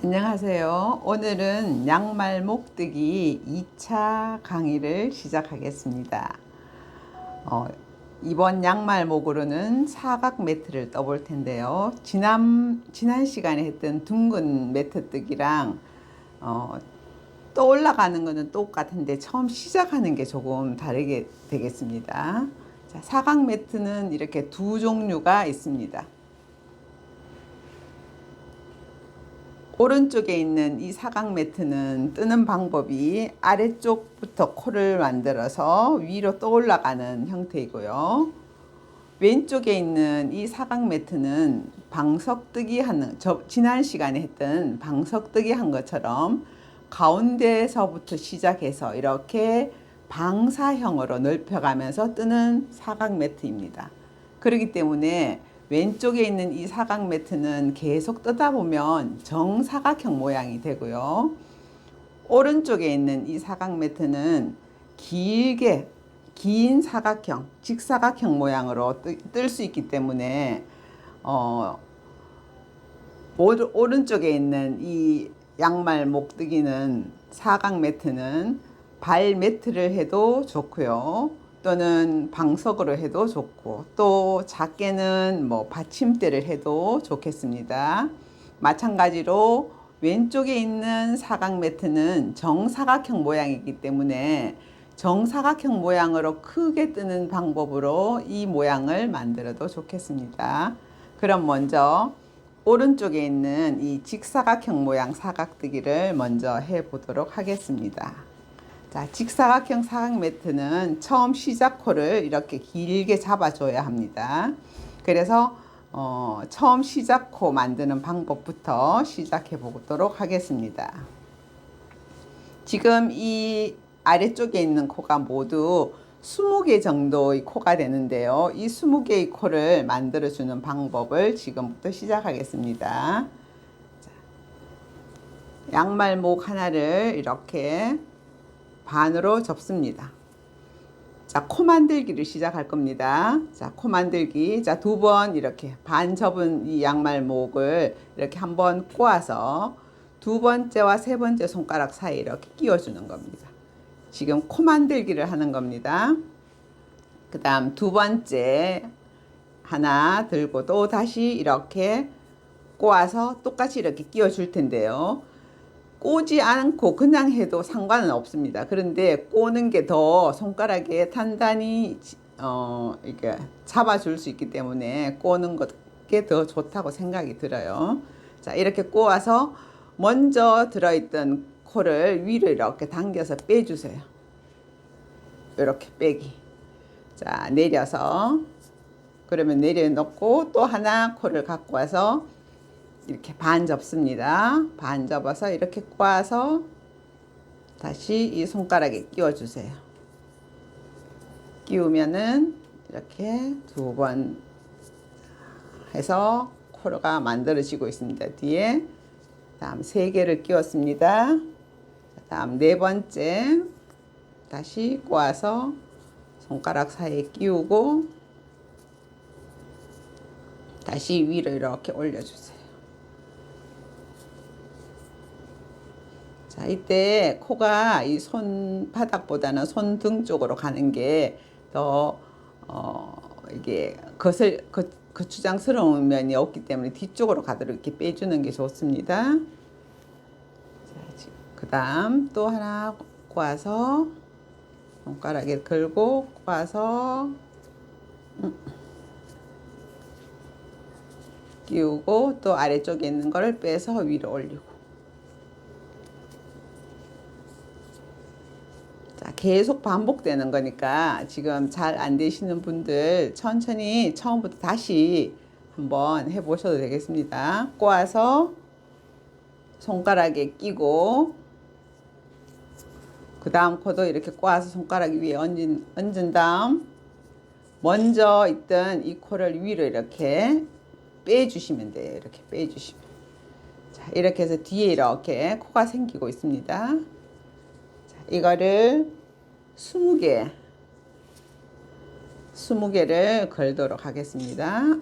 안녕하세요. 오늘은 양말 목뜨기 2차 강의를 시작하겠습니다. 이번 양말 목으로는 사각 매트를 떠볼 텐데요. 지난 시간에 했던 둥근 매트 뜨기랑 또 올라가는 것은 똑같은데 처음 시작하는 게 조금 다르게 되겠습니다. 자, 사각 매트는 이렇게 두 종류가 있습니다. 오른쪽에 있는 이 사각 매트는 뜨는 방법이 아래쪽부터 코를 만들어서 위로 떠올라가는 형태이고요. 왼쪽에 있는 이 사각 매트는 방석뜨기 하는, 지난 시간에 했던 방석뜨기 한 것처럼 가운데서부터 시작해서 이렇게 방사형으로 넓혀가면서 뜨는 사각 매트입니다. 그렇기 때문에 왼쪽에 있는 이 사각 매트는 계속 뜨다 보면 정사각형 모양이 되고요. 오른쪽에 있는 이 사각 매트는 길게 긴 사각형, 직사각형 모양으로 뜰 수 있기 때문에 오른쪽에 있는 이 양말 목뜨기는 사각 매트는 발 매트를 해도 좋고요. 또는 방석으로 해도 좋고, 또 작게는 뭐 받침대를 해도 좋겠습니다. 마찬가지로 왼쪽에 있는 사각 매트는 정사각형 모양이기 때문에 정사각형 모양으로 크게 뜨는 방법으로 이 모양을 만들어도 좋겠습니다. 그럼 먼저 오른쪽에 있는 이 직사각형 모양 사각뜨기를 먼저 해 보도록 하겠습니다. 자, 직사각형 사각 매트는 처음 시작 코를 이렇게 길게 잡아줘야 합니다. 그래서 처음 시작 코 만드는 방법부터 시작해 보도록 하겠습니다. 지금 이 아래쪽에 있는 코가 모두 20개 정도의 코가 되는데요. 이 20개의 코를 만들어주는 방법을 지금부터 시작하겠습니다. 자, 양말목 하나를 이렇게 반으로 접습니다. 자, 코 만들기를 시작할 겁니다. 자, 코 만들기. 자, 두 번 이렇게 반 접은 이 양말목을 이렇게 한번 꼬아서 두 번째와 세 번째 손가락 사이에 이렇게 끼워주는 겁니다. 지금 코 만들기를 하는 겁니다. 그 다음 두 번째 하나 들고 또 다시 이렇게 꼬아서 똑같이 이렇게 끼워줄 텐데요. 꼬지 않고 그냥 해도 상관은 없습니다. 그런데 꼬는 게 더 손가락에 단단히 이렇게 잡아줄 수 있기 때문에 꼬는 게 더 좋다고 생각이 들어요. 자, 이렇게 꼬아서 먼저 들어있던 코를 위로 이렇게 당겨서 빼주세요. 이렇게 빼기. 자, 내려서 그러면 내려놓고 또 하나 코를 갖고 와서 이렇게 반 접습니다. 반 접어서 이렇게 꼬아서 다시 이 손가락에 끼워 주세요. 끼우면은 이렇게 두 번 해서 코가 만들어지고 있습니다. 뒤에 다음 세 개를 끼웠습니다. 다음 네 번째 다시 꼬아서 손가락 사이에 끼우고 다시 위로 이렇게 올려주세요. 자, 이때 코가 이 손바닥보다는 손등 쪽으로 가는 게 더 이게 거추장스러운 면이 없기 때문에 뒤쪽으로 가도록 이렇게 빼주는 게 좋습니다. 그 다음 또 하나 꼬아서 손가락에 걸고 꼬아서 끼우고 또 아래쪽에 있는 거를 빼서 위로 올리고. 자, 계속 반복되는 거니까 지금 잘 안 되시는 분들 천천히 처음부터 다시 한번 해 보셔도 되겠습니다. 꼬아서 손가락에 끼고 그 다음 코도 이렇게 꼬아서 손가락 위에 얹은 다음 먼저 있던 이 코를 위로 이렇게 빼주시면 돼요. 이렇게 빼주시면. 자, 이렇게 해서 뒤에 이렇게 코가 생기고 있습니다. 자, 이거를 20개를 걸도록 하겠습니다.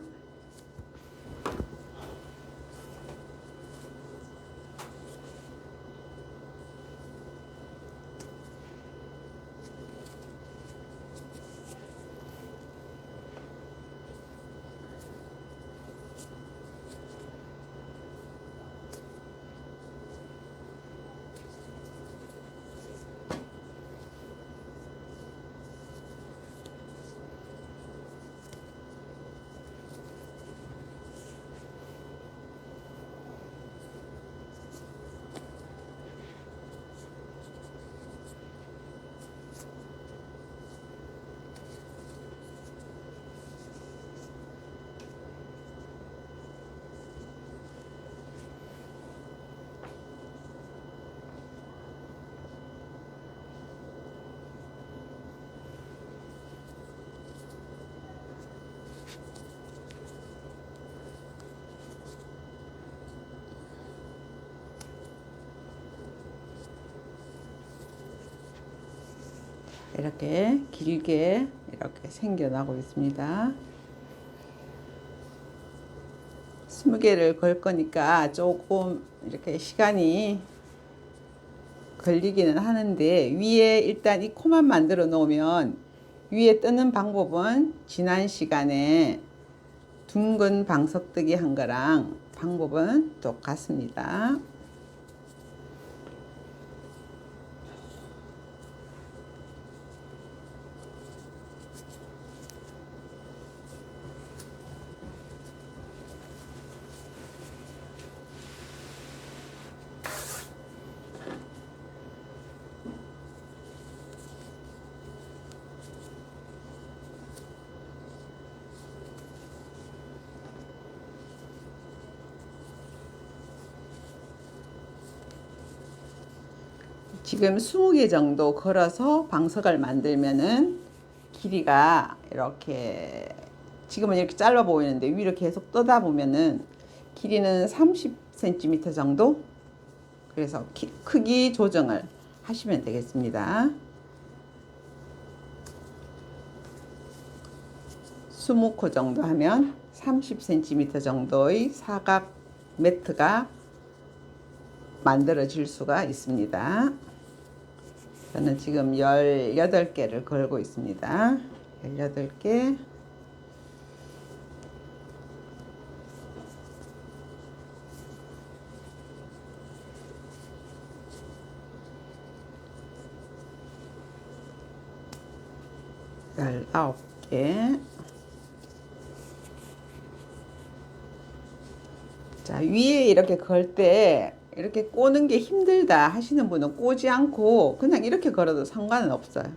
이렇게 길게 이렇게 생겨나고 있습니다. 20개를 걸 거니까 조금 이렇게 시간이 걸리기는 하는데, 위에 일단 이 코만 만들어 놓으면 위에 뜨는 방법은 지난 시간에 둥근 방석뜨기 한 거랑 방법은 똑같습니다. 지금 20개 정도 걸어서 방석을 만들면은 길이가 이렇게, 지금은 이렇게 짧아 보이는데 위로 계속 떠다 보면은 길이는 30cm 정도, 그래서 크기 조정을 하시면 되겠습니다. 20코 정도 하면 30cm 정도의 사각 매트가 만들어질 수가 있습니다. 저는 지금 18개를 걸고 있습니다. 18개. 열아홉 개. 자, 위에 이렇게 걸 때 이렇게 꼬는 게 힘들다 하시는 분은 꼬지 않고 그냥 이렇게 걸어도 상관은 없어요.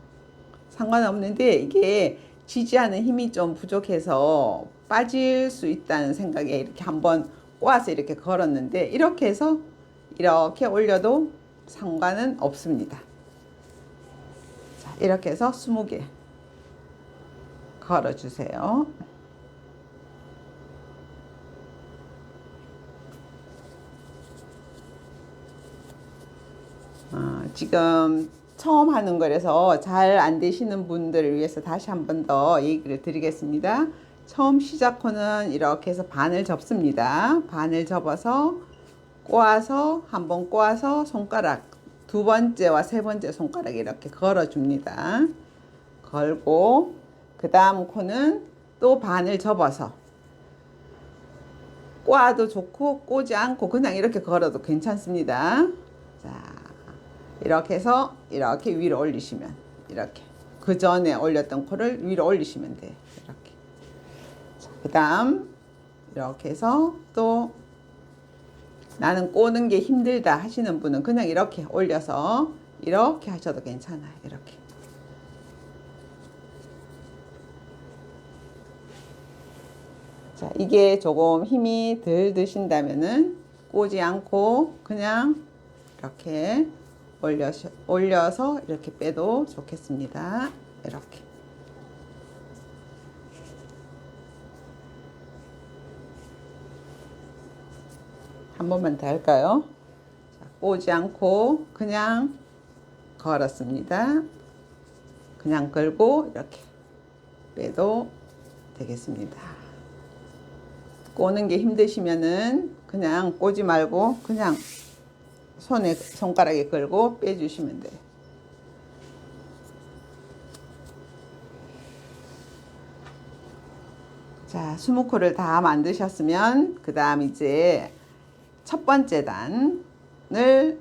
상관은 없는데, 이게 지지하는 힘이 좀 부족해서 빠질 수 있다는 생각에 이렇게 한번 꼬아서 이렇게 걸었는데, 이렇게 해서 이렇게 올려도 상관은 없습니다. 자, 이렇게 해서 20개 걸어주세요. 지금 처음 하는 거라서 잘 안 되시는 분들을 위해서 다시 한 번 더 얘기를 드리겠습니다. 처음 시작 코는 이렇게 해서 반을 접습니다. 반을 접어서 꼬아서, 한번 꼬아서 손가락 두 번째와 세 번째 손가락 이렇게 걸어 줍니다. 걸고, 그 다음 코는 또 반을 접어서 꼬아도 좋고 꼬지 않고 그냥 이렇게 걸어도 괜찮습니다. 자, 이렇게 해서 이렇게 위로 올리시면, 이렇게 그 전에 올렸던 코를 위로 올리시면 돼요. 이렇게. 그 다음 이렇게 해서, 또 나는 꼬는 게 힘들다 하시는 분은 그냥 이렇게 올려서 이렇게 하셔도 괜찮아요. 이렇게. 자, 이게 조금 힘이 덜 드신다면은 꼬지 않고 그냥 이렇게 올려서 이렇게 빼도 좋겠습니다. 이렇게. 한 번만 더 할까요? 자, 꼬지 않고 그냥 걸었습니다. 그냥 걸고 이렇게 빼도 되겠습니다. 꼬는 게 힘드시면은 그냥 꼬지 말고 그냥 손가락에 걸고 빼주시면 돼요. 자, 20코를 다 만드셨으면 그 다음 이제 첫 번째 단을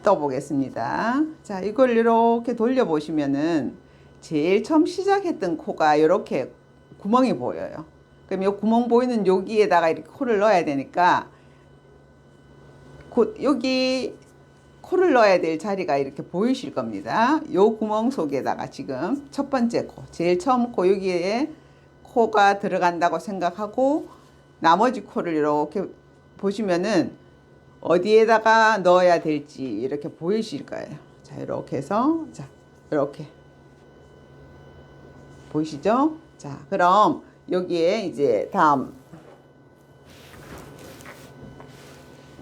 떠보겠습니다. 자, 이걸 이렇게 돌려보시면은 제일 처음 시작했던 코가 이렇게 구멍이 보여요. 그럼 이 구멍 보이는 여기에다가 이렇게 코를 넣어야 되니까, 여기 코를 넣어야 될 자리가 이렇게 보이실 겁니다. 요 구멍 속에다가 지금 첫 번째 코, 제일 처음 코 여기에 코가 들어간다고 생각하고, 나머지 코를 이렇게 보시면은 어디에다가 넣어야 될지 이렇게 보이실 거예요. 자, 이렇게 해서, 자, 이렇게 보이시죠? 자, 그럼 여기에 이제 다음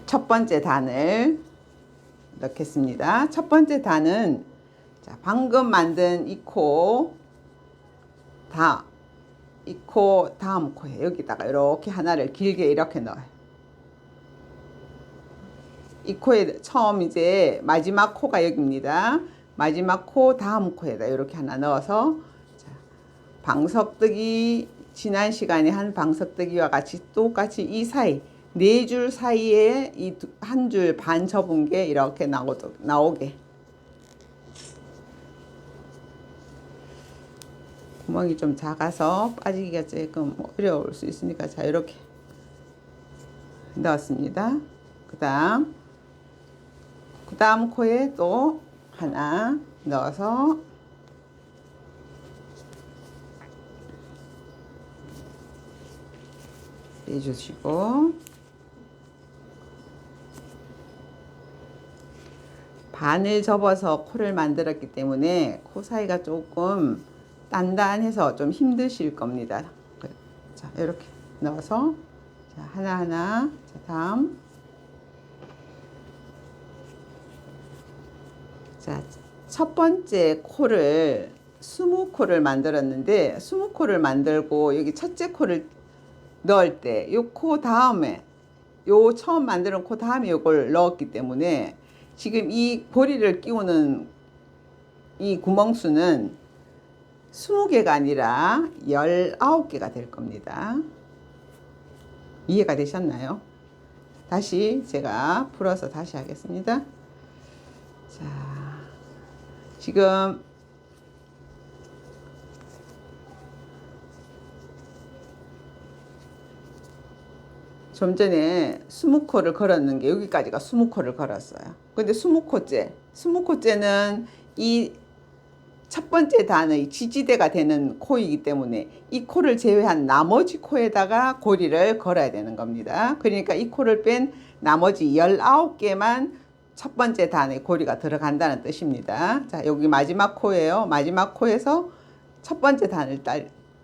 첫 번째 단을 넣겠습니다. 첫 번째 단은 자, 방금 만든 이 코, 이 코 다음 코에 여기다가 이렇게 하나를 길게 이렇게 넣어요. 이 코에 처음 이제 마지막 코가 여기입니다. 마지막 코 다음 코에다 이렇게 하나 넣어서, 자, 방석뜨기 지난 시간에 한 방석뜨기와 같이 똑같이 이 사이 네 줄 사이에 이 한 줄 반 접은 게 이렇게 나오게. 구멍이 좀 작아서 빠지기가 조금 어려울 수 있으니까, 자, 이렇게 넣었습니다. 그 다음 코에 또 하나 넣어서 빼주시고, 반을 접어서 코를 만들었기 때문에 코 사이가 조금 단단해서 좀 힘드실 겁니다. 자, 이렇게 넣어서, 자, 하나하나. 자, 다음. 자, 첫 번째 코를 20코를 만들었는데, 20코를 만들고 여기 첫째 코를 넣을 때 요 코 다음에, 요 처음 만드는 코 다음에 요걸 넣었기 때문에 지금 이 고리를 끼우는 이 구멍수는 20개가 아니라 19개가 될 겁니다. 이해가 되셨나요? 다시 제가 풀어서 다시 하겠습니다. 자, 지금 좀 전에 20코를 걸었는 게 여기까지가 20코를 걸었어요. 근데 20코째는 이 첫 번째 단의 지지대가 되는 코이기 때문에 이 코를 제외한 나머지 코에다가 고리를 걸어야 되는 겁니다. 그러니까 이 코를 뺀 나머지 19개만 첫 번째 단에 고리가 들어간다는 뜻입니다. 자, 여기 마지막 코예요. 마지막 코에서 첫 번째 단을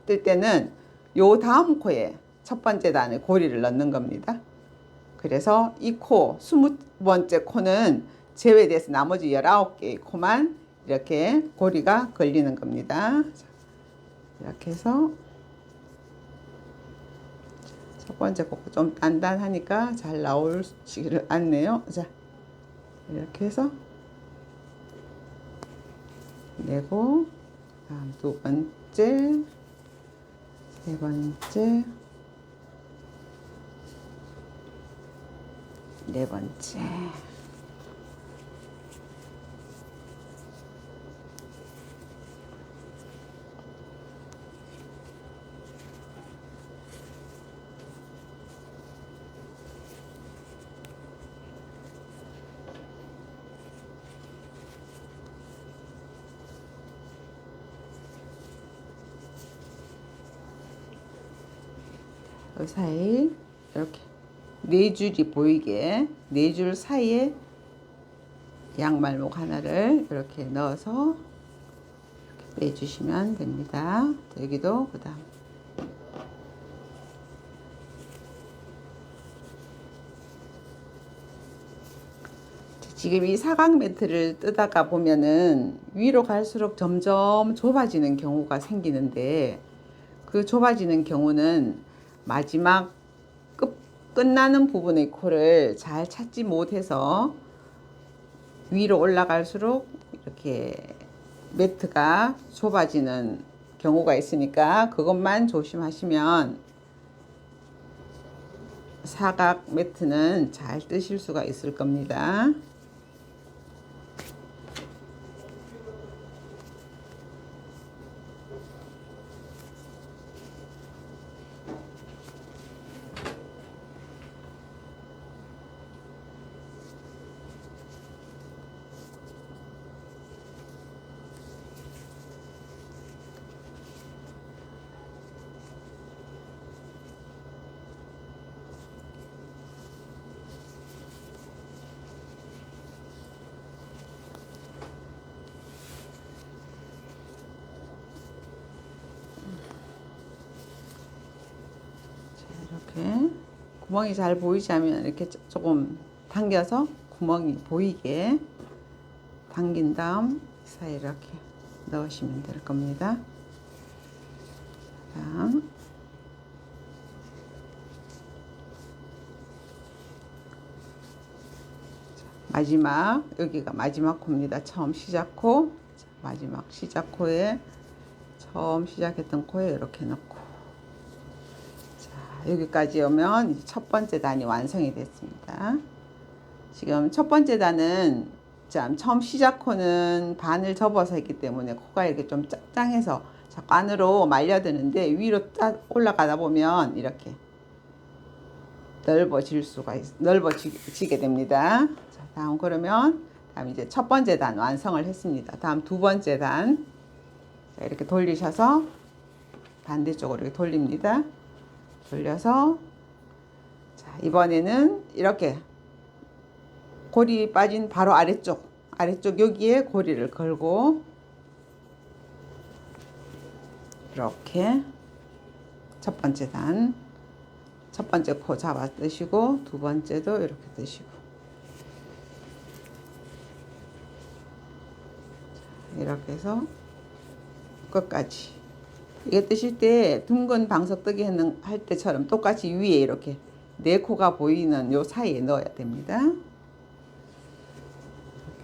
뜰 때는 요 다음 코에 첫 번째 단에 고리를 넣는 겁니다. 그래서 이 코, 20번째 코는 제외돼서 나머지 19개의 코만 이렇게 고리가 걸리는 겁니다. 이렇게 해서 첫 번째 코 좀 단단하니까 잘 나오지를 않네요. 자, 이렇게 해서 내고, 다음 두 번째, 세 번째, 네 번째. 그 사이 이렇게 네 줄이 보이게 네 줄 사이에 양말목 하나를 이렇게 넣어서 이렇게 빼주시면 됩니다. 여기도 그 다음 지금 이 사각 매트를 뜨다가 보면은 위로 갈수록 점점 좁아지는 경우가 생기는데, 그 좁아지는 경우는 마지막 끝나는 부분의 코를 잘 찾지 못해서 위로 올라갈수록 이렇게 매트가 좁아지는 경우가 있으니까 그것만 조심하시면 사각 매트는 잘 뜨실 수가 있을 겁니다. 이렇게 구멍이 잘 보이지 않으면 이렇게 조금 당겨서 구멍이 보이게 당긴 다음 사이 이렇게 넣으시면 될 겁니다. 다음 마지막, 여기가 마지막 코입니다. 처음 시작 코, 마지막 시작 코에, 처음 시작했던 코에 이렇게 넣고, 자, 여기까지 오면 이제 첫 번째 단이 완성이 됐습니다. 지금 첫 번째 단은 참 처음 시작 코는 반을 접어서 했기 때문에 코가 이렇게 좀 짱짱해서 자꾸 안으로 말려드는데, 위로 딱 올라가다 보면 이렇게 넓어지게 됩니다. 자, 다음 그러면 다음 이제 첫 번째 단 완성을 했습니다. 다음 두 번째 단, 자, 이렇게 돌리셔서 반대쪽으로 이렇게 돌립니다. 돌려서, 자, 이번에는 이렇게 고리 빠진 바로 아래쪽 여기에 고리를 걸고 이렇게 첫 번째 단, 첫 번째 코 잡아 뜨시고 두 번째도 이렇게 뜨시고, 이렇게 해서 끝까지. 이게 뜨실 때 둥근 방석 뜨기 할 때처럼 똑같이 위에 이렇게 네 코가 보이는 요 사이에 넣어야 됩니다.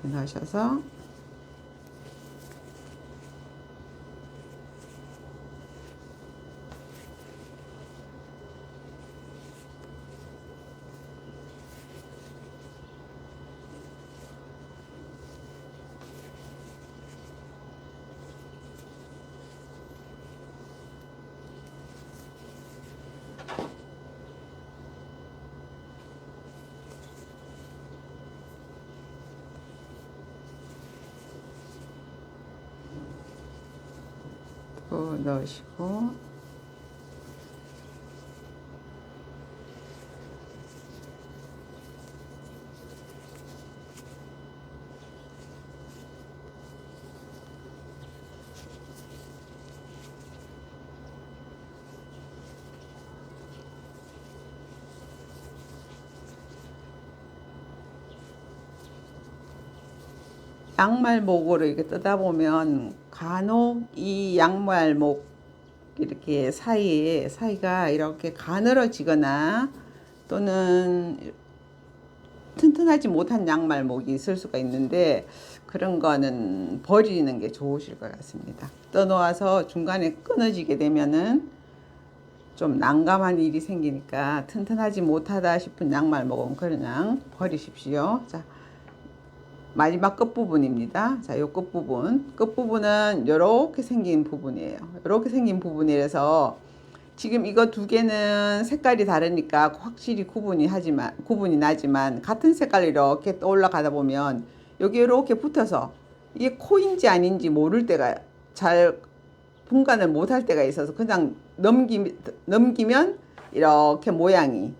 이렇게 넣으셔서 또 넣으시고, 양말목으로 이렇게 뜨다 보면 간혹 이 양말목 이렇게 사이가 이렇게 가늘어지거나 또는 튼튼하지 못한 양말목이 있을 수가 있는데, 그런 거는 버리는 게 좋으실 것 같습니다. 떠놓아서 중간에 끊어지게 되면은 좀 난감한 일이 생기니까 튼튼하지 못하다 싶은 양말목은 그냥 버리십시오. 자, 마지막 끝부분입니다. 자, 요 끝부분은 이렇게 생긴 부분이에요. 이렇게 생긴 부분이라서 지금 이거 두 개는 색깔이 다르니까 확실히 구분이 나지만, 같은 색깔로 이렇게 올라가다 보면 여기 이렇게 붙어서 이게 코인지 아닌지 모를 때가, 잘 분간을 못할 때가 있어서 그냥 넘기면 이렇게 모양이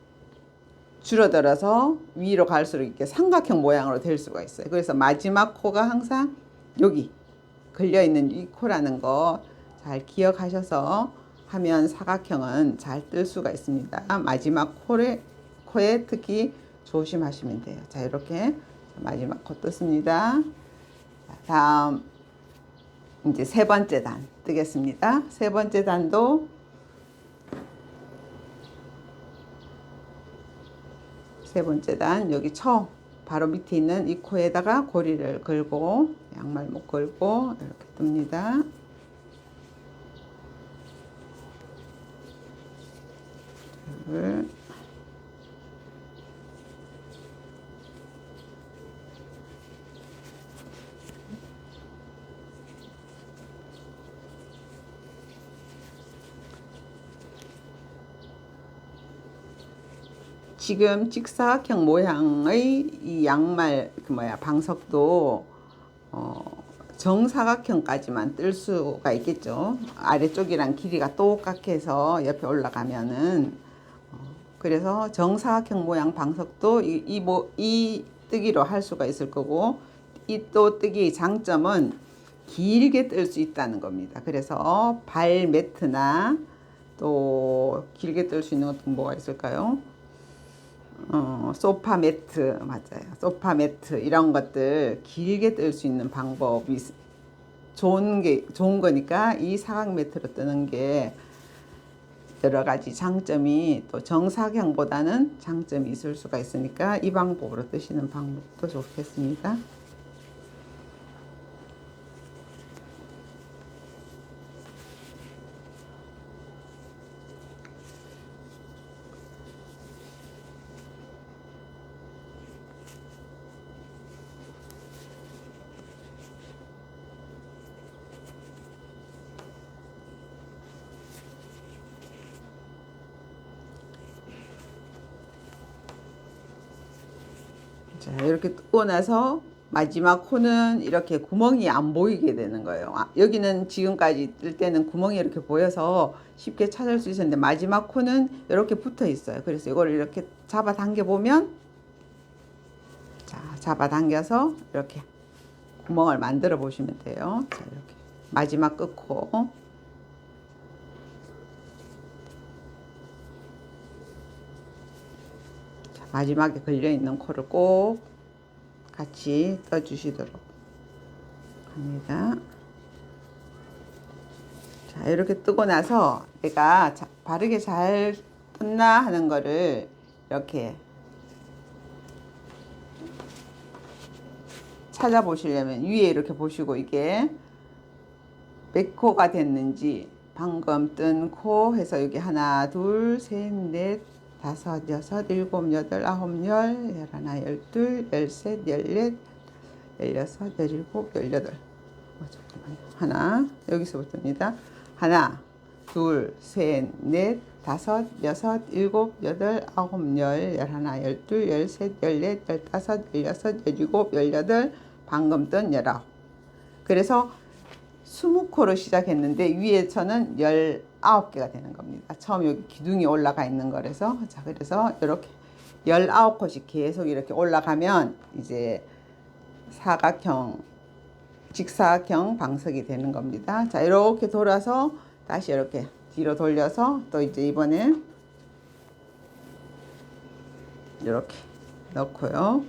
줄어들어서 위로 갈수록 이렇게 삼각형 모양으로 될 수가 있어요. 그래서 마지막 코가 항상 여기 걸려있는 이 코라는 거 잘 기억하셔서 하면 사각형은 잘 뜰 수가 있습니다. 마지막 코에 특히 조심하시면 돼요. 자, 이렇게 마지막 코 떴습니다. 다음 이제 세 번째 단 뜨겠습니다. 세 번째 단도 세 번째 단 여기 처음 바로 밑에 있는 이 코에다가 고리를 걸고 양말목 걸고 이렇게 뜹니다. 둘, 지금 직사각형 모양의 이 양말 방석도 정사각형까지만 뜰 수가 있겠죠. 아래쪽이랑 길이가 똑같게 해서 옆에 올라가면은 그래서 정사각형 모양 방석도 이 뜨기로 할 수가 있을 거고, 이 또 뜨기의 장점은 길게 뜰 수 있다는 겁니다. 그래서 발 매트나 또 길게 뜰 수 있는 것도 뭐가 있을까요? 소파 매트, 맞아요. 소파 매트 이런 것들 길게 뜰 수 있는 방법이 좋은 거니까 이 사각 매트로 뜨는 게 여러 가지 장점이 또 정사각형보다는 장점이 있을 수가 있으니까 이 방법으로 뜨시는 방법도 좋겠습니다. 자, 이렇게 뜨고 나서 마지막 코는 이렇게 구멍이 안 보이게 되는 거예요. 여기는 지금까지 뜰 때는 구멍이 이렇게 보여서 쉽게 찾을 수 있었는데 마지막 코는 이렇게 붙어 있어요. 그래서 이거를 이렇게 잡아 당겨 보면, 자, 잡아 당겨서 이렇게 구멍을 만들어 보시면 돼요. 자, 이렇게 마지막 끝코, 마지막에 걸려 있는 코를 꼭 같이 떠 주시도록 합니다. 자, 이렇게 뜨고 나서 내가 바르게 잘 떴나 하는 거를 이렇게 찾아보시려면 위에 이렇게 보시고 이게 몇 코가 됐는지, 방금 뜬 코 해서 여기 하나, 둘, 셋, 넷, 다섯, 여섯, 일곱, 여덟, 아홉, 열, 열하나, 열둘, 열셋, 열넷, 열여섯, 열일곱, 열여덟. 잠깐만요. 하나, 여기서부터입니다. 하나, 둘, 셋, 넷, 다섯, 여섯, 일곱, 여덟, 아홉, 열, 열하나, 열둘, 열셋, 열넷, 열다섯, 열여섯, 열일곱, 열여덟, 방금 뜬 열아홉. 그래서 20코로 시작했는데 위에서는 19개가 되는 겁니다. 처음 여기 기둥이 올라가 있는 거라서. 자, 그래서 이렇게 19코씩 계속 이렇게 올라가면 이제 사각형, 직사각형 방석이 되는 겁니다. 자, 이렇게 돌아서 다시 이렇게 뒤로 돌려서 또 이제 이번에 이렇게 넣고요.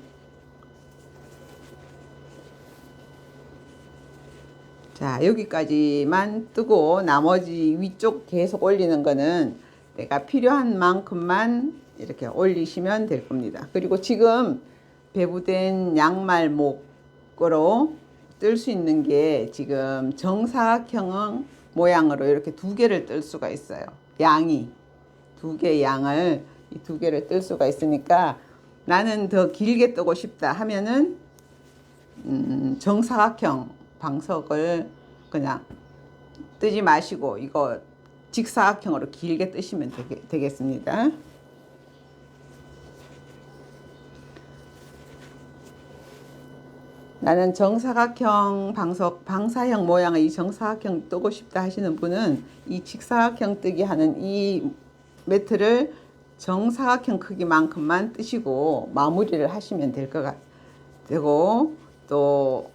자, 여기까지만 뜨고 나머지 위쪽 계속 올리는 거는 내가 필요한 만큼만 이렇게 올리시면 될 겁니다. 그리고 지금 배부된 양말목으로 뜰 수 있는 게 지금 정사각형 모양으로 이렇게 두 개를 뜰 수가 있어요. 양이 두 개 양을 이 두 개를 뜰 수가 있으니까 나는 더 길게 뜨고 싶다 하면은 정사각형 방석을 그냥 뜨지 마시고 이거 직사각형으로 길게 뜨시면 되겠습니다. 나는 정사각형 방사형 모양의 이 정사각형 뜨고 싶다 하시는 분은 이 직사각형 뜨기 하는 이 매트를 정사각형 크기만큼만 뜨시고 마무리를 하시면 될 것 같고, 또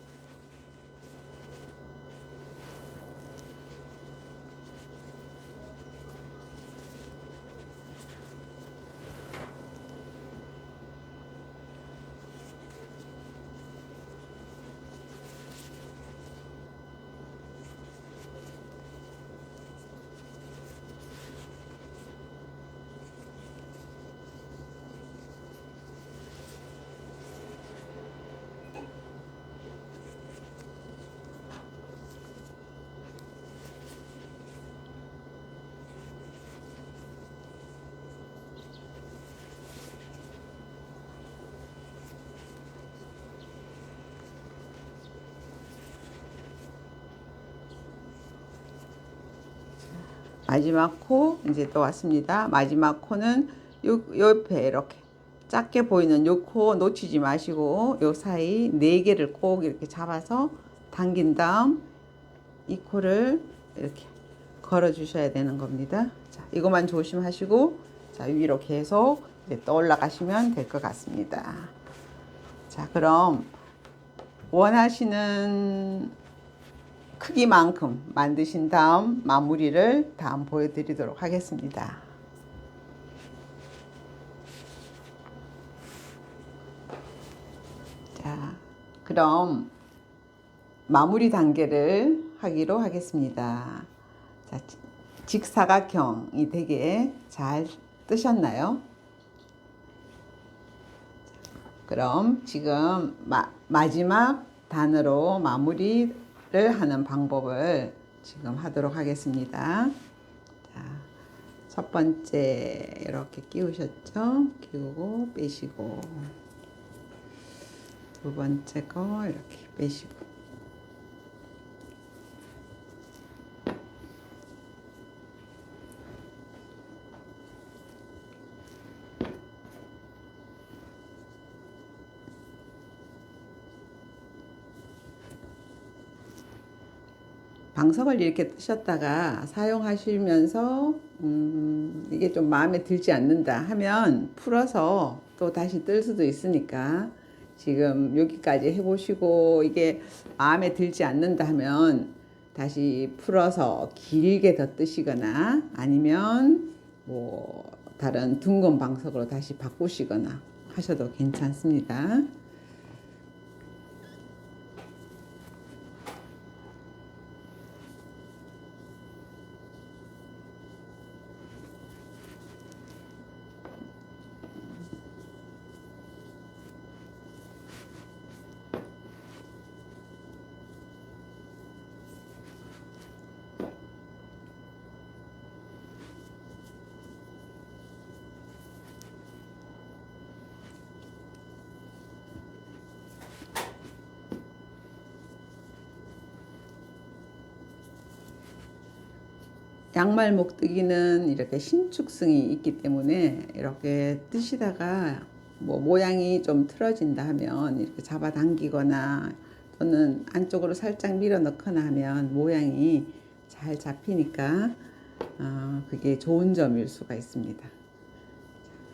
마지막 코 이제 또 왔습니다. 마지막 코는 요 옆에 이렇게 작게 보이는 요 코 놓치지 마시고 요 사이 네 개를 꼭 이렇게 잡아서 당긴 다음 이 코를 이렇게 걸어 주셔야 되는 겁니다. 자, 이것만 조심하시고 자, 위로 계속 이제 또 올라가시면 될 것 같습니다. 자, 그럼 원하시는 크기만큼 만드신 다음 마무리를 다음 보여드리도록 하겠습니다. 자, 그럼 마무리 단계를 하기로 하겠습니다. 자, 직사각형이 되게 잘 뜨셨나요? 그럼 지금 마지막 단으로 마무리를 하는 방법을 지금 하도록 하겠습니다. 자, 첫 번째 이렇게 끼우셨죠? 끼우고 빼시고, 두 번째 거 이렇게 빼시고, 방석을 이렇게 뜨셨다가 사용하시면서 이게 좀 마음에 들지 않는다 하면 풀어서 또 다시 뜰 수도 있으니까 지금 여기까지 해보시고 이게 마음에 들지 않는다 하면 다시 풀어서 길게 더 뜨시거나 아니면 뭐 다른 둥근 방석으로 다시 바꾸시거나 하셔도 괜찮습니다. 양말 목뜨기는 이렇게 신축성이 있기 때문에 이렇게 뜨시다가 뭐 모양이 좀 틀어진다 하면 이렇게 잡아당기거나 또는 안쪽으로 살짝 밀어 넣거나 하면 모양이 잘 잡히니까 그게 좋은 점일 수가 있습니다.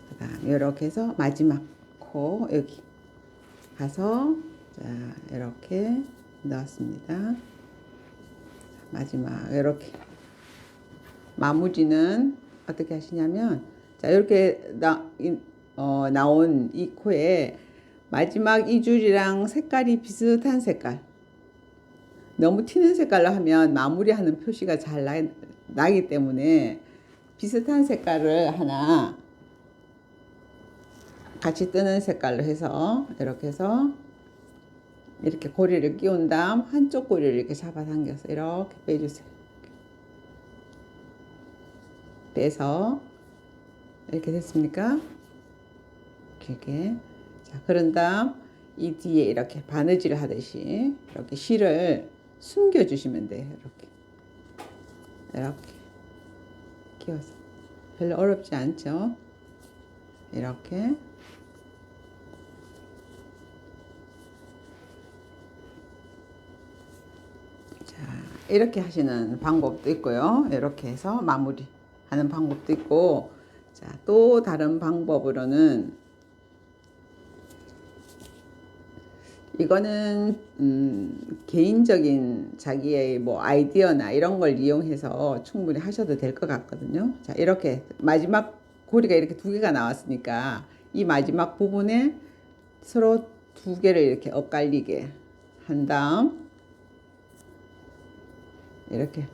그 다음 이렇게 해서 마지막 코 여기 가서 자 이렇게 넣었습니다. 마지막 이렇게 마무리는 어떻게 하시냐면 자 이렇게 나온 이 코에 마지막 이 줄이랑 색깔이 비슷한 색깔, 너무 튀는 색깔로 하면 마무리하는 표시가 잘 나기 때문에 비슷한 색깔을 하나 같이 뜨는 색깔로 해서 이렇게 해서 이렇게 고리를 끼운 다음 한쪽 고리를 이렇게 잡아당겨서 이렇게 빼주세요. 빼서 이렇게 됐습니까? 길게. 자, 그런 다음 이 뒤에 이렇게 바느질 하듯이 이렇게 실을 숨겨 주시면 돼요. 이렇게 끼워서 별로 어렵지 않죠? 이렇게 자 이렇게 하시는 방법도 있고요. 이렇게 해서 마무리 하는 방법도 있고, 자, 또 다른 방법으로는 이거는 개인적인 자기의 뭐 아이디어나 이런 걸 이용해서 충분히 하셔도 될 것 같거든요. 자, 이렇게 마지막 고리가 이렇게 두 개가 나왔으니까 이 마지막 부분에 서로 두 개를 이렇게 엇갈리게 한 다음 이렇게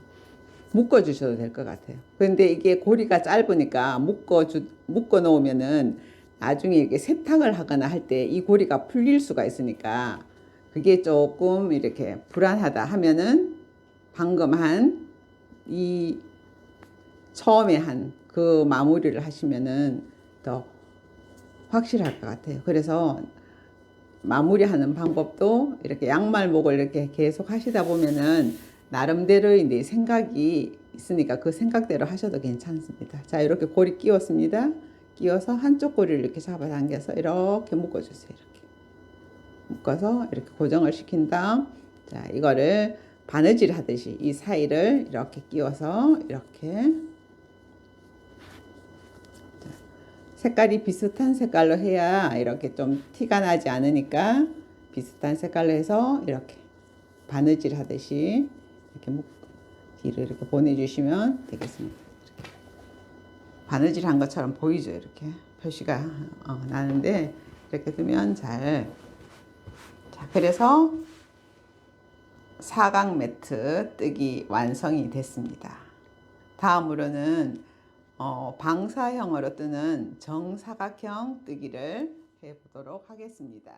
묶어 주셔도 될 것 같아요. 그런데 이게 고리가 짧으니까 묶어 놓으면은 나중에 이렇게 세탁을 하거나 할 때 이 고리가 풀릴 수가 있으니까 그게 조금 이렇게 불안하다 하면은 방금 처음에 한 그 마무리를 하시면은 더 확실할 것 같아요. 그래서 마무리하는 방법도 이렇게 양말목을 이렇게 계속 하시다 보면은 나름대로의 내 생각이 있으니까 그 생각대로 하셔도 괜찮습니다. 자, 이렇게 고리 끼웠습니다. 끼워서 한쪽 고리를 이렇게 잡아당겨서 이렇게 묶어주세요. 이렇게 묶어서 이렇게 고정을 시킨 다음, 자, 이거를 바느질 하듯이 이 사이를 이렇게 끼워서 이렇게 색깔이 비슷한 색깔로 해야 이렇게 좀 티가 나지 않으니까 비슷한 색깔로 해서 이렇게 바느질 하듯이 이렇게 뒤를 이렇게 보내주시면 되겠습니다. 이렇게 바느질 한 것처럼 보이죠? 이렇게 표시가 나는데 이렇게 두면 잘. 자, 그래서 사각 매트 뜨기 완성이 됐습니다. 다음으로는 방사형으로 뜨는 정사각형 뜨기를 해보도록 하겠습니다.